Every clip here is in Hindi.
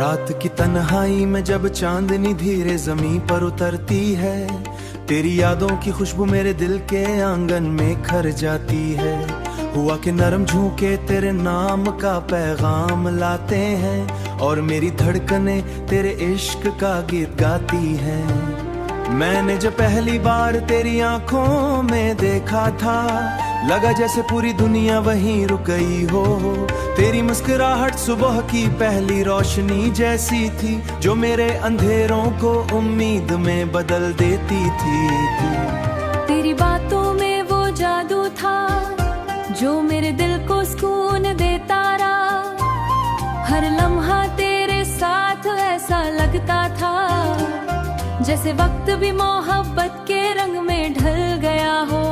रात की तन्हाई में जब चांदनी धीरे जमीन पर उतरती है, तेरी यादों की खुशबू मेरे दिल के आंगन में खर जाती है। हुआ कि नरम झोंके तेरे नाम का पैगाम लाते हैं और मेरी धड़कने तेरे इश्क का गीत गाती हैं। मैंने जब पहली बार तेरी आंखों में देखा था, लगा जैसे पूरी दुनिया वहीं रुक गई हो। तेरी मुस्कुराहट सुबह की पहली रोशनी जैसी थी, जो मेरे अंधेरों को उम्मीद में बदल देती थी। तेरी बातों में वो जादू था जो मेरे दिल को सुकून देता रहा। हर लम्हा तेरे साथ ऐसा लगता था जैसे वक्त भी मोहब्बत के रंग में ढल गया हो।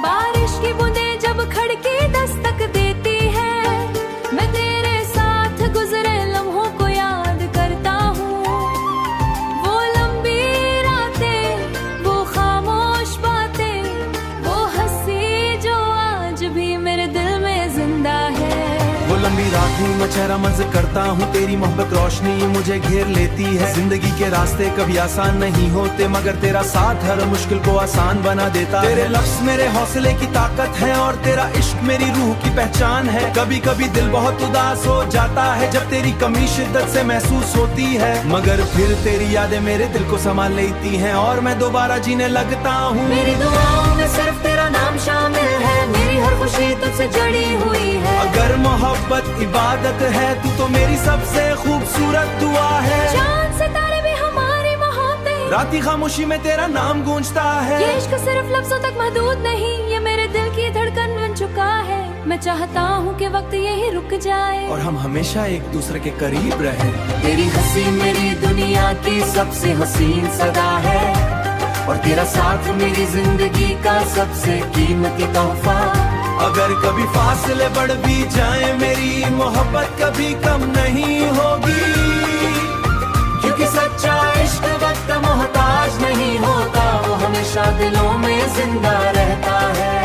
बारिश की बूंदें जब खड़की दस्तक देती है, मैं तेरे साथ गुजरे लम्हों को याद करता हूँ। वो लंबी रातें, वो खामोश बातें, वो हंसी जो आज भी मेरे दिल में जिंदा है। वो लंबी रात में मैं चेहरा मंज़ करता हूँ, तेरी मोहब्बत रोशनी मुझे घेर लेती है। जिंदगी के रास्ते कभी आसान नहीं होते, मगर तेरा साथ हर मुश्किल को आसान बना देता है। तेरे लफ्ज़ मेरे हौसले की ताकत है और तेरा इश्क मेरी रूह की पहचान है। कभी कभी दिल बहुत उदास हो जाता है जब तेरी कमी शिद्दत से महसूस होती है, मगर फिर तेरी यादें मेरे दिल को संभाल लेती हैं और मैं दोबारा जीने लगता हूँ। मेरी दुआओं में सिर्फ तेरा नाम शामिल है, मेरी हर खुशी तुझसे जड़ी हुई है। अगर मोहब्बत इबादत है, तू तो मेरी सबसे खूबसूरत दुआ है। चांद सितारे भी हमारी मोहब्बतें, रात की खामोशी में तेरा नाम गूंजता है। ये इश्क सिर्फ लफ्जों तक महदूद नहीं, ये मेरे दिल की धड़कन बन चुका है। मैं चाहता हूँ कि वक्त यही रुक जाए और हम हमेशा एक दूसरे के करीब रहे। तेरी हंसी मेरी दुनिया की सबसे हसीन सदा है और तेरा साथ मेरी जिंदगी का सबसे कीमती तोहफा। अगर कभी फासले बढ़ भी जाए, मेरी मोहब्बत कभी कम नहीं होगी, क्योंकि सच्चा इश्क वक्त मोहताज नहीं होता, वो हमेशा दिलों में जिंदा रहता है।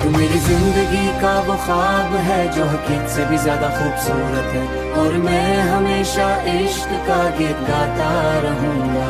तू मेरी जिंदगी का वो ख्वाब है जो हकीकत से भी ज्यादा खूबसूरत है, और मैं हमेशा इश्क का गीत गाता रहूंगा।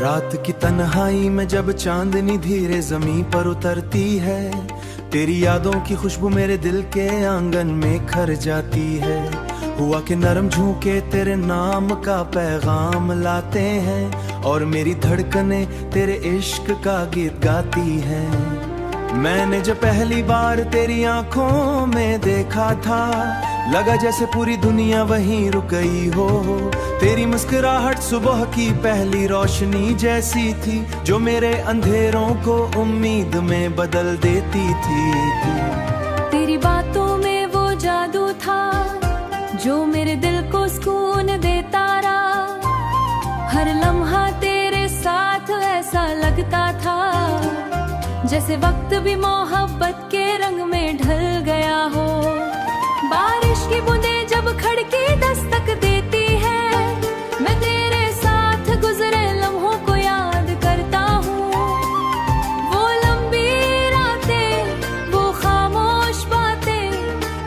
रात की तन्हाई में जब चांदनी धीरे जमीन पर उतरती है, तेरी यादों की खुशबू मेरे दिल के आंगन में खर जाती है। हुआ कि नरम झोंके तेरे नाम का पैगाम लाते हैं और मेरी धड़कने तेरे इश्क का गीत गाती हैं। मैंने जब पहली बार तेरी आंखों में देखा था, लगा जैसे पूरी दुनिया वहीं रुक गई हो। तेरी मुस्कुराहट सुबह की पहली रोशनी जैसी थी, जो मेरे अंधेरों को उम्मीद में बदल देती थी। तेरी बातों में वो जादू था जो मेरे दिल को सुकून देता रहा। हर लम्हा तेरे साथ ऐसा लगता था जैसे वक्त भी मोहब्बत के रंग में ढल गया हो। बारिश की बूंदें जब खड़की दस्तक देती है, मैं तेरे साथ गुजरे लम्हों को याद करता हूँ। वो लंबी रातें, वो खामोश बातें,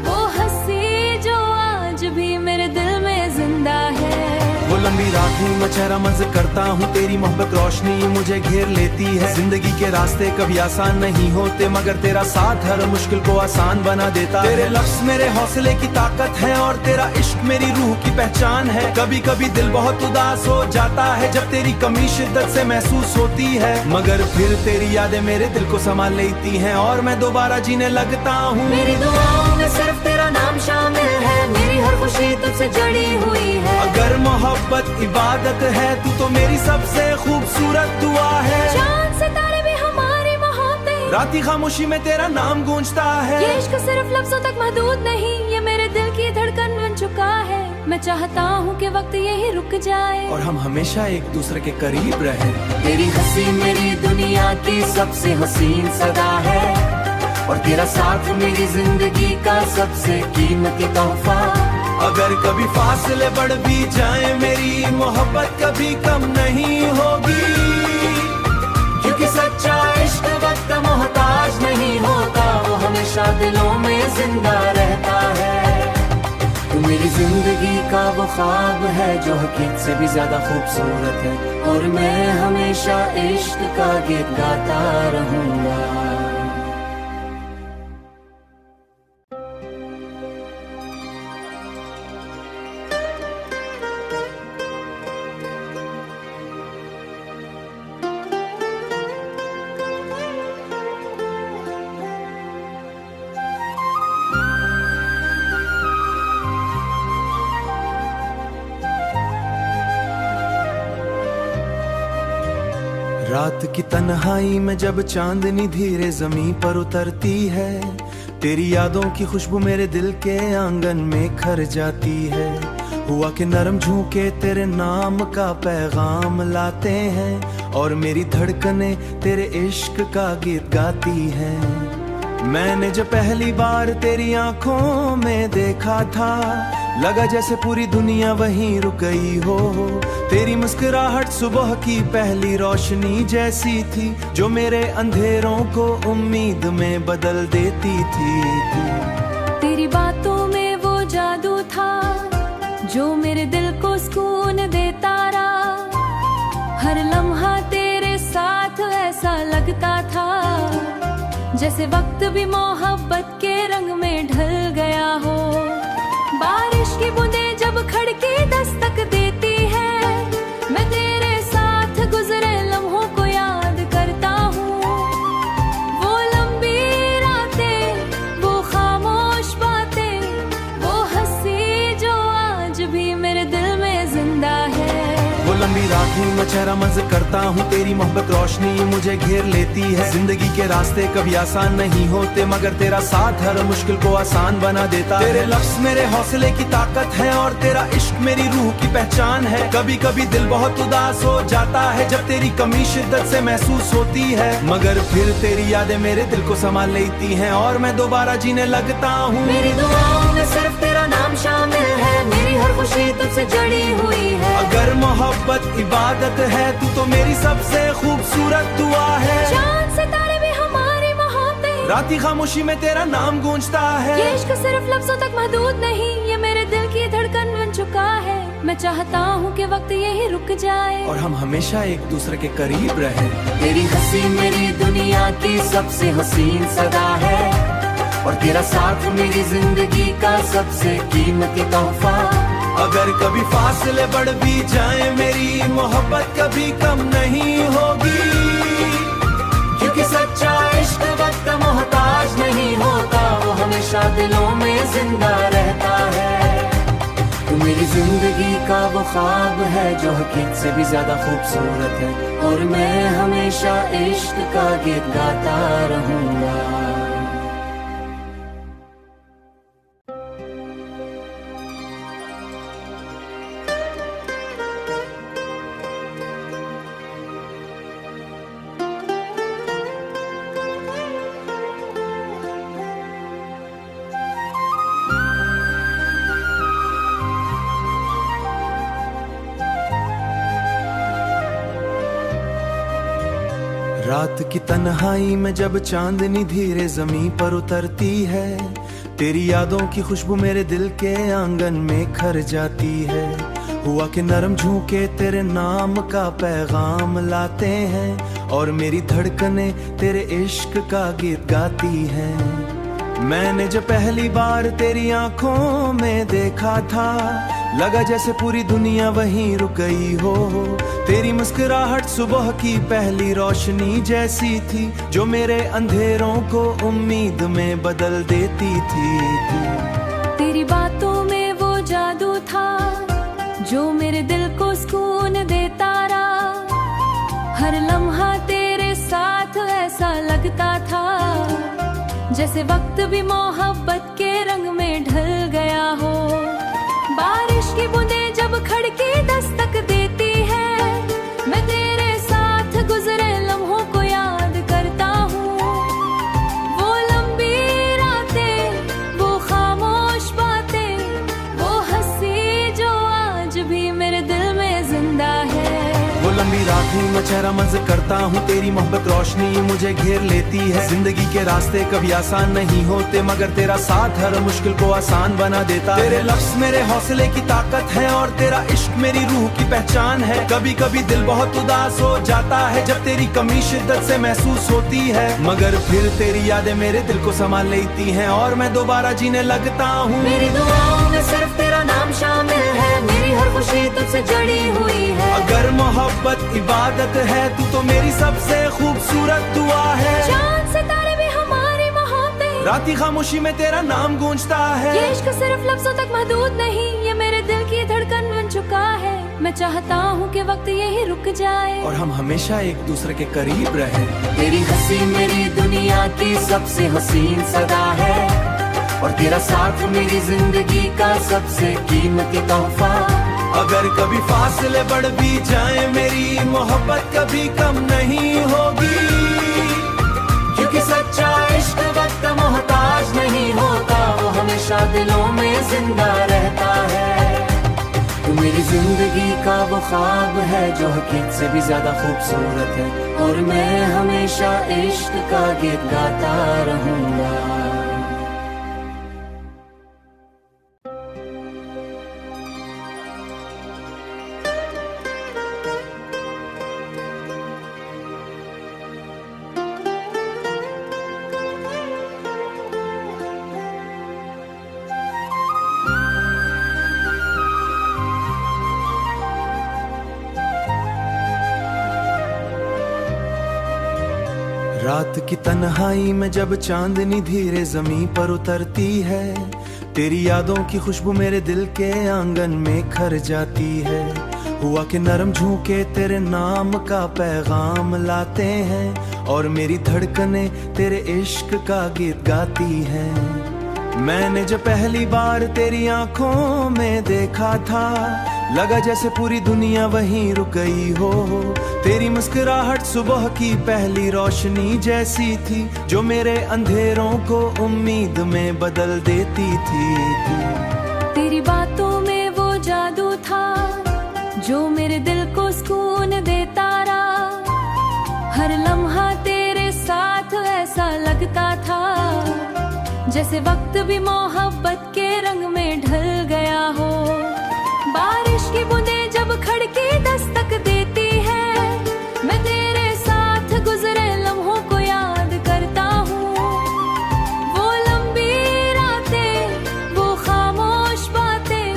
वो हंसी जो आज भी मेरे दिल में जिंदा है। वो लंबी रात में मैं चेहरा मंज़ करता हूँ, तेरी मोहब्बत रोशनी मुझे घेर लेती है। जिंदगी के रास्ते कभी आसान नहीं होते, मगर तेरा साथ हर मुश्किल को आसान बना देता है। तेरे लफ्ज़ मेरे हौसले की ताकत है और तेरा इश्क मेरी रूह की पहचान है। कभी कभी दिल बहुत उदास हो जाता है जब तेरी कमी शिद्दत से महसूस होती है, मगर फिर तेरी यादें मेरे दिल को संभाल लेती हैं और मैं दोबारा जीने लगता हूँ। मेरी दुआओं में सिर्फ तेरा नाम शामिल है, मेरी हर खुशी तुझसे जड़ी हुई है। अगर मोहब्बत इबादत है, तू तो मेरी सबसे खूबसूरत दुआ है। चांद सितारे भी हमारी मोहब्बतें, रात की खामोशी में तेरा नाम गूंजता है। ये इश्क सिर्फ लफ्जों तक महदूद नहीं, ये मेरे दिल की धड़कन बन चुका है। मैं चाहता हूँ कि वक्त यही रुक जाए और हम हमेशा एक दूसरे के करीब रहे। तेरी हंसी मेरी दुनिया की सबसे हसीन सदा है, और तेरा साथ मेरी जिंदगी का सबसे कीमती तोहफा। अगर कभी फासले बढ़ भी जाए, मेरी मोहब्बत कभी कम नहीं होगी, क्योंकि सच्चा इश्क वक्त का मोहताज नहीं होता, वो हमेशा दिलों में जिंदा रहता है। तू मेरी जिंदगी का वो ख्वाब है जो हकीकत से भी ज्यादा खूबसूरत है, और मैं हमेशा इश्क का गीत गाता रहूंगा। रात की तन्हाई में जब चांदनी धीरे जमीन पर उतरती है, तेरी यादों की खुशबू मेरे दिल के आंगन में खर जाती है। हुआ कि नरम झोंके तेरे नाम का पैगाम लाते हैं, और मेरी धड़कने तेरे इश्क का गीत गाती हैं। मैंने जब पहली बार तेरी आंखों में देखा था, लगा जैसे पूरी दुनिया वहीं रुक गई हो। तेरी मुस्कुराहट सुबह की पहली रोशनी जैसी थी, जो मेरे अंधेरों को उम्मीद में बदल देती थी। तेरी बातों में वो जादू था जो मेरे दिल को सुकून देता रहा। हर लम्हा तेरे साथ ऐसा लगता था जैसे वक्त भी मोहब्बत के रंग में ढल गया हो। बारिश की बूंदें जब खड़के दस्तक देती है, मैं तेरे साथ गुजरे लम्हों को याद करता हूँ। वो लंबी रातें, वो खामोश बातें, वो हंसी जो आज भी मेरे दिल में जिंदा है। वो लंबी रातें मैं चेहरा मज करता हूँ, तेरी मोहब्बत रोशनी मुझे घेर लेती है। जिंदगी के रास्ते कभी आसान नहीं होते, मगर तेरा साथ हर मुश्किल को आसान बना देता। तेरे लफ्ज़ मेरे हौसले की ताकत है, और तेरा इश्क मेरी रूह की पहचान है। कभी कभी दिल बहुत उदास हो जाता है जब तेरी कमी शिद्दत से महसूस होती है, मगर फिर तेरी यादें मेरे दिल को संभाल लेती हैं, और मैं दोबारा जीने लगता हूँ। मेरी दुआओं में सिर्फ तेरा नाम शामिल है, मेरी हर खुशी तुझसे जड़ी हुई है। अगर मोहब्बत इबादत है, तू तो मेरी सबसे खूबसूरत दुआ है। चांद सितारे भी हमारी मोहब्बत, राती खामोशी में तेरा नाम गूंजता है। ये इश्क सिर्फ लफ्जों तक महदूद नहीं, ये मेरे दिल की धड़कन बन चुका है। मैं चाहता हूँ कि वक्त यही रुक जाए, और हम हमेशा एक दूसरे के करीब रहे। तेरी हंसी मेरी दुनिया की सबसे हसीन सदा है, और तेरा साथ मेरी जिंदगी का सबसे कीमती तोहफा। अगर कभी फासले बढ़ भी जाए, मेरी मोहब्बत कभी कम नहीं होगी, क्योंकि सच्चा इश्क वक्त का मोहताज नहीं होता, वो हमेशा दिलों में जिंदा रहता है। तू मेरी जिंदगी का वो ख्वाब है जो हकीकत से भी ज्यादा खूबसूरत है, और मैं हमेशा इश्क का गीत गाता रहूंगा। रात की तन्हाई में जब चांदनी धीरे जमीन पर उतरती है, तेरी यादों की खुशबू मेरे दिल के आंगन में खर जाती है। हुआ कि नरम झोंके तेरे नाम का पैगाम लाते हैं, और मेरी धड़कने तेरे इश्क का गीत गाती हैं। मैंने जब पहली बार तेरी आंखों में देखा था, लगा जैसे पूरी दुनिया वहीं रुक गई हो। तेरी मुस्कुराहट सुबह की पहली रोशनी जैसी थी, जो मेरे अंधेरों को उम्मीद में बदल देती थी। तेरी बातों में वो जादू था जो मेरे दिल को सुकून देता रहा। हर लम्हा तेरे साथ ऐसा लगता था जैसे वक्त भी मोहब्बत के रंग में ढल गया हो। बारिश की बूंदें जब खड़की दस्तक देती है, मैं तेरे साथ गुजरे लम्हों को याद करता हूँ। वो लंबी रातें, वो खामोश बातें, वो हंसी जो आज भी मेरे दिल में जिंदा है। वो लंबी रात ही मैं चेहरा मंज करता हूँ, तेरी मोहब्बत रोशनी मुझे घेर लेती है। जिंदगी के रास्ते कभी आसान नहीं होते, मगर तेरा साथ हर मुश्किल को आसान बना देता। तेरे लफ्ज मेरे हौसले की ताकत है और तेरा इश्क मेरी रूह की पहचान है। कभी कभी दिल बहुत उदास हो जाता है जब तेरी कमी शिद्दत से महसूस होती है, मगर फिर तेरी यादें मेरे दिल को संभाल लेती हैं और मैं दोबारा जीने लगता हूँ। मेरी दुआओं में सिर्फ तेरा नाम शामिल है, मेरी हर खुशी तुझसे जड़ी हुई है। अगर मोहब्बत इबादत है तू तो मेरी सबसे खूबसूरत दुआ है। चांद सितारे भी हमारी मोहब्बतें, राती खामोशी में तेरा नाम गूंजता है। ये इश्क सिर्फ लफ्जों तक महदूद नहीं, ये मेरे दिल की धड़कन बन चुका है। मैं चाहता हूँ कि वक्त यही रुक जाए और हम हमेशा एक दूसरे के करीब रहे। तेरी हंसी मेरी दुनिया की सबसे हसीन सदा है और तेरा साथ मेरी जिंदगी का सबसे कीमती तोहफा। अगर कभी फासले बढ़ भी जाए मेरी मोहब्बत कभी कम नहीं होगी, क्योंकि सच्चा इश्क वक्त का मोहताज नहीं होता, वो हमेशा दिलों में जिंदा रहता है। तू मेरी जिंदगी का वो ख्वाब है जो हकीकत से भी ज्यादा खूबसूरत है, और मैं हमेशा इश्क का गीत गाता रहूंगा। रात की तन्हाई में जब चांदनी धीरे जमीन पर उतरती है, तेरी यादों की खुशबू मेरे दिल के आंगन में खर जाती है। हुआ कि नरम झोंके तेरे नाम का पैगाम लाते हैं और मेरी धड़कने तेरे इश्क का गीत गाती हैं। मैंने जब पहली बार तेरी आंखों में देखा था, लगा जैसे पूरी दुनिया वहीं रुक गई हो। तेरी मुस्कुराहट सुबह की पहली रोशनी जैसी थी, जो मेरे अंधेरों को उम्मीद में बदल देती थी। तेरी बातों में वो जादू था जो मेरे दिल को सुकून देता रहा। हर लम्हा तेरे साथ ऐसा लगता था जैसे वक्त भी मोहब्बत के रंग में ढल गया हो। बारिश की बूंदें जब खड़की दस्तक देती है, मैं तेरे साथ गुजरे लम्हों को याद करता हूँ। वो लंबी रातें, वो खामोश बातें,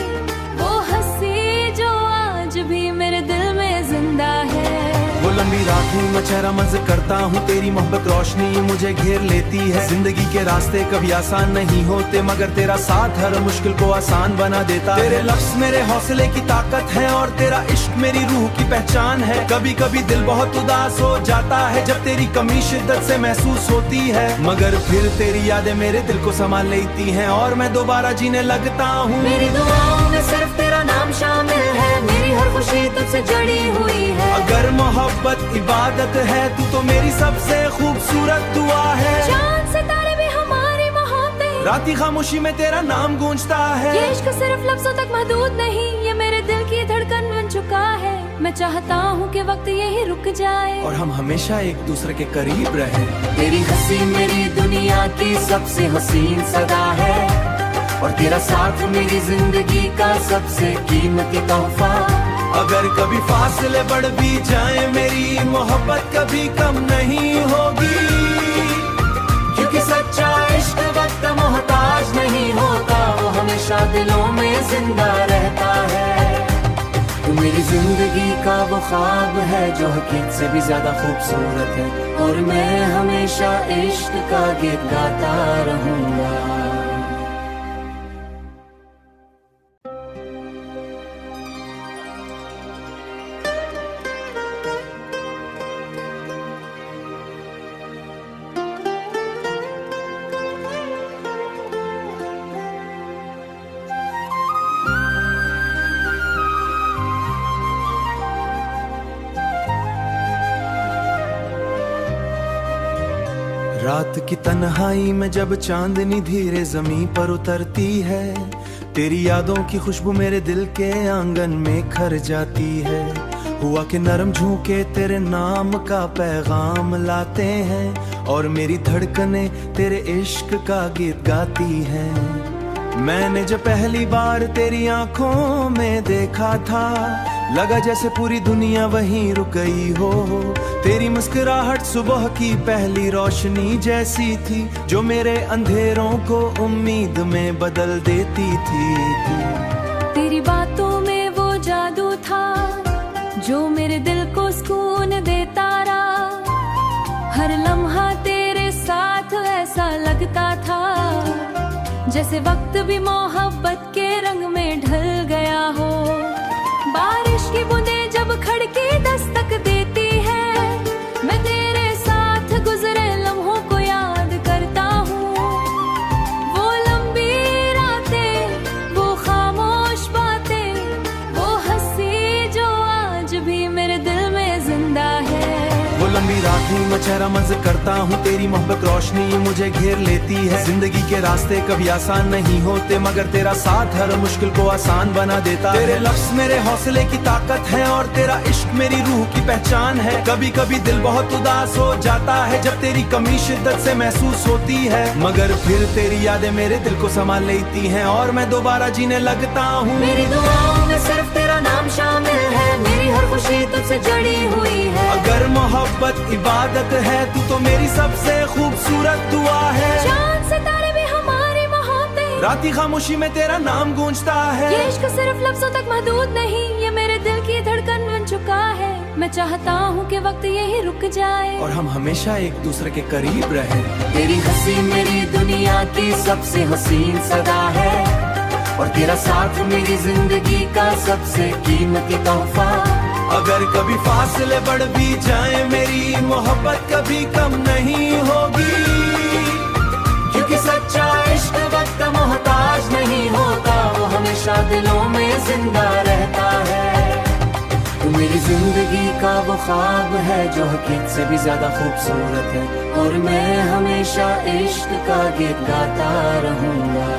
वो हंसी जो आज भी मेरे दिल में जिंदा है। वो लंबी रात ही मैं चेहरा मंज करता हूँ, तेरी मोहब्बत रोशनी मुझे घेर लेती है। जिंदगी के रास्ते कभी आसान नहीं होते, मगर तेरा साथ हर मुश्किल को आसान बना देता। तेरे लफ्ज मेरे हौसले की ताकत है और तेरा इश्क मेरी रूह की पहचान है। कभी कभी दिल बहुत उदास हो जाता है जब तेरी कमी शिद्दत से महसूस होती है, मगर फिर तेरी यादें मेरे दिल को संभाल लेती हैं और मैं दोबारा जीने लगता हूँ। मेरी दुआओं में सिर्फ तेरा नाम शामिल है, मेरी हर खुशी तुझसे जड़ी हुई है। अगर मोहब्बत इबादत है तू तो मेरी सबसे खूबसूरत दुआ है। चांद सितारे भी हमारी मोहब्बतें, राती खामोशी में तेरा नाम गूंजता है। ये इश्क सिर्फ लफ्जों तक महदूद नहीं, ये मेरे दिल की धड़कन बन चुका है। मैं चाहता हूँ कि वक्त यही रुक जाए और हम हमेशा एक दूसरे के करीब रहे। तेरी हंसी मेरी दुनिया की सबसे हसीन सदा है और तेरा साथ मेरी जिंदगी का सबसे कीमती तोहफा। अगर कभी फासले बढ़ भी जाए मेरी मोहब्बत कभी कम नहीं होगी, क्योंकि सच्चा इश्क वक्त का मोहताज नहीं होता, वो हमेशा दिलों में जिंदा रहता है। तू मेरी जिंदगी का वो ख्वाब है जो हकीकत से भी ज्यादा खूबसूरत है, और मैं हमेशा इश्क का गीत गाता रहूंगा। रात की तन्हाई में जब चांदनी धीरे जमीन पर उतरती है, तेरी यादों की खुशबू मेरे दिल के आंगन में खर जाती है। हुआ कि नरम झोंके तेरे नाम का पैगाम लाते हैं और मेरी धड़कने तेरे इश्क का गीत गाती हैं। मैंने जब पहली बार तेरी आंखों में देखा था, लगा जैसे पूरी दुनिया वहीं रुक गई हो। तेरी मुस्कुराहट सुबह की पहली रोशनी जैसी थी, जो मेरे अंधेरों को उम्मीद में बदल देती थी। तेरी बातों में वो जादू था जो मेरे दिल को सुकून देता रहा। हर लम्हा तेरे साथ ऐसा लगता था जैसे वक्त भी मोहब्बत के रंग में ढल गया हो। बारिश की बूंदें जब खड़के दस्तक देती है, मैं तेरे साथ गुजरे लम्हों को याद करता हूँ। वो लंबी रातें, वो खामोश बातें, वो हंसी जो आज भी मेरे दिल में जिंदा है। वो लंबी रातें मैं चेहरा मंज़ करता हूँ, तेरी मोहब्बत रोशनी मुझे घेर लेती है। जिंदगी के रास्ते कभी आसान नहीं होते, मगर तेरा साथ हर मुश्किल को आसान बना देता है। तेरे लफ्ज़ मेरे हौसले की ताकत है और तेरा इश्क मेरी रूह की पहचान है। कभी कभी दिल बहुत उदास हो जाता है जब तेरी कमी शिद्दत से महसूस होती है, मगर फिर तेरी यादें मेरे दिल को संभाल लेती हैं और मैं दोबारा जीने लगता हूँ। मेरी दुआओं में सिर्फ तेरा नाम शामिल है, मेरी हर खुशी तुझसे जड़ी हुई है। अगर मोहब्बत इबादत है, तू तो मेरी सबसे खूबसूरत दुआ है। चांद सितारे भी हमारी मोहब्बत, राती खामोशी में तेरा नाम गूंजता है। ये इश्क सिर्फ लफ्जों तक महदूद नहीं, ये मेरे दिल की धड़कन बन चुका है। मैं चाहता हूँ कि वक्त यही रुक जाए और हम हमेशा एक दूसरे के करीब रहे। तेरी हंसी मेरी दुनिया की सबसे हसीन सदा है और तेरा साथ मेरी जिंदगी का सबसे कीमती तोहफा। अगर कभी फासले बढ़ भी जाए, मेरी मोहब्बत कभी कम नहीं होगी, क्योंकि सच्चा इश्क वक्त का मोहताज नहीं होता, वो हमेशा दिलों में जिंदा रहता है। तू मेरी जिंदगी का वो ख्वाब है जो हकीकत से भी ज्यादा खूबसूरत है, और मैं हमेशा इश्क का गीत गाता रहूंगा।